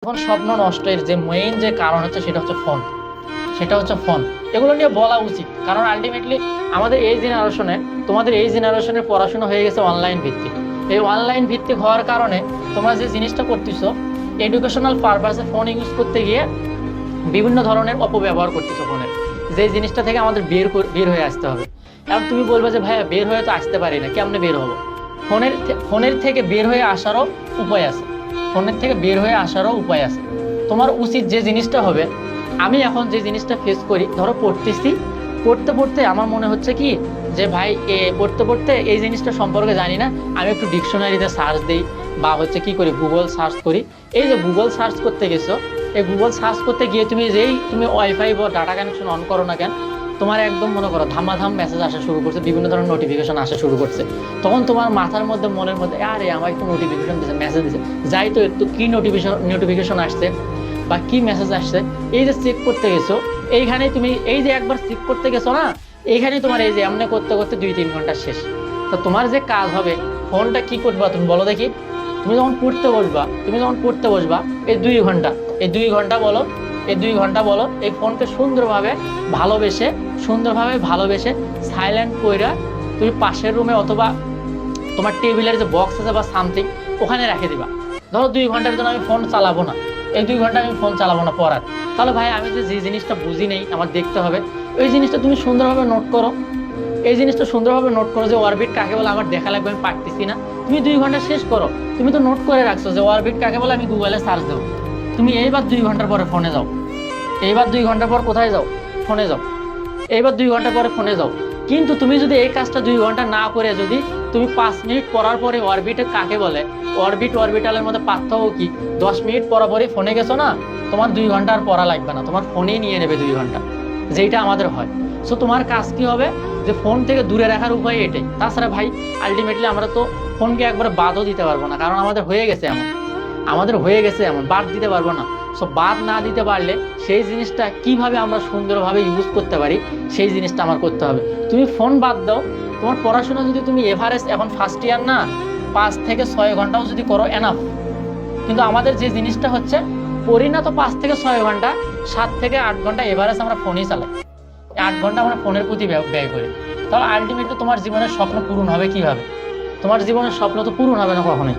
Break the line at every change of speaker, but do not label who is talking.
এখন স্বপ্ন নষ্টের যে মেইন যে কারণ হচ্ছে সেটা হচ্ছে ফোন। সেটা হচ্ছে ফোন। এগুলো নিয়ে বলা উচিত, কারণ আলটিমেটলি আমাদের এই জেনারেশনে, তোমাদের এই জেনারেশনের পড়াশোনা হয়ে গেছে অনলাইন ভিত্তিক। এই অনলাইন ভিত্তিক হওয়ার কারণে তোমরা যে জিনিসটা করতেছো, এডুকেশনাল পারপাসে ফোন ইউজ করতে গিয়ে বিভিন্ন ধরনের অপব্যবহার করতেছো ফোনের, যে জিনিসটা থেকে আমাদের বের হয়ে আসতে হবে। এখন তুমি বলবে যে ভাইয়া বের হয়ে তো আসতে পারি না, কেমনে বের হবো? ফোনের থেকে বের হয়ে আসারও উপায় আছে। ফোনের থেকে বের হয়ে আসারও উপায় আছে। তোমার উচিত যে জিনিসটা হবে, আমি এখন যে জিনিসটা ফেস করি, ধরো পড়তেছি, পড়তে পড়তে আমার মনে হচ্ছে কি যে ভাই পড়তে পড়তে এই জিনিসটা সম্পর্কে জানি না, আমি একটু ডিকশনারিতে সার্চ দিই বা হচ্ছে কি করি, গুগল সার্চ করি। এই যে গুগল সার্চ করতে গেছো, এই গুগল সার্চ করতে গিয়ে তুমি ওয়াইফাই বা ডাটা কানেকশন অন করো না কেন, তোমার একদম মনে করো ধামাধাম মেসেজ আসা শুরু করছে, বিভিন্ন ধরনের নোটিফিকেশন আসা শুরু করছে। তখন তোমার মাথার মধ্যে, মনের মধ্যে, আরে আমার একটু নোটিফিকেশন দিচ্ছে, মেসেজ দিচ্ছে, যাই তো একটু কি নোটিফিকেশন আসছে বা কি মেসেজ আসছে, এই যে চেক করতে গেছো, এইখানে তুমি এই যে একবার চেক করতে গেছো না, এইখানে তোমার এই যে এমনি করতে করতে 2-3 ঘন্টা শেষ। তো তোমার যে কাজ হবে, ফোনটা কি করবা তুমি বলো দেখি? তুমি যখন পড়তে বসবা এই 2 ঘন্টা, এই 2 ঘন্টা বলো, এই ফোনকে সুন্দরভাবে ভালোবেসে সাইলেন্ট কইরা তুমি পাশের রুমে অথবা তোমার টেবিলের যে বক্স আছে বা সামথিং, ওখানে রেখে দিবা। ধরো 2 ঘন্টার জন্য আমি ফোন চালাবো না, এই 2 ঘন্টা আমি ফোন চালাবো না পড়ার। তাহলে ভাই আমি যে জিনিসটা বুঝি নেই, আমার দেখতে হবে, ওই জিনিসটা তুমি সুন্দরভাবে নোট করো। এই জিনিসটা সুন্দরভাবে নোট করো যে অরবিট কাকে বলে, আমার দেখা লাগবে, আমি পারতেছি না। তুমি 2 ঘন্টা শেষ করো, তুমি তো নোট করে রাখছো যে অরবিট কাকে বলে, আমি গুগলে সার্চ দেবো। তুমি এইবার 2 ঘন্টার পরে ফোনে যাও, এইবার 2 ঘন্টা পর কোথায় যাও? ফোনে যাও। এইবার 2 ঘন্টা পরে ফোনে যাও। কিন্তু তুমি যদি এই কাজটা 2 ঘন্টা না করে যদি তুমি 5 মিনিট পড়ার পরে অরবিটে কাকে বলে, অরবিটালের মধ্যে পার্থক্য কি, 10 মিনিট পরপরই ফোনে গেছো না, তোমার 2 ঘন্টা আর পড়া লাগবে না, তোমার ফোনেই নিয়ে নেবে 2 ঘন্টা, যেইটা আমাদের হয়। সো তোমার কাজ কি হবে, যে ফোন থেকে দূরে রাখার উপায় এটাই। তাছাড়া ভাই আলটিমেটলি আমরা তো ফোনকে একবারে বাদও দিতে পারবো না, কারণ আমাদের হয়ে গেছে এমন বাদ দিতে পারবো না। সো বাদ না দিতে পারলে সেই জিনিসটা কিভাবে আমরা সুন্দরভাবে ইউজ করতে পারি, সেই জিনিসটা আমার করতে হবে। তুমি ফোন বাদ দাও, তোমার পড়াশোনা যদি তুমি এভারেজ এখন ফার্স্ট ইয়ার না, 5 থেকে 6 ঘন্টাও যদি করো এনাফ। কিন্তু আমাদের যে জিনিসটা হচ্ছে, পড়ি না তো 5 থেকে 6 ঘন্টা, 7 থেকে 8 ঘন্টা এভারেজ আমরা ফোনই চালাই। 8 ঘন্টা আমরা ফোনের প্রতি ব্যয় করি। তাহলে আলটিমেটলি তোমার জীবনের স্বপ্ন পূরণ হবে কিভাবে? তোমার জীবনের স্বপ্ন তো পূরণ হবে না কখনোই।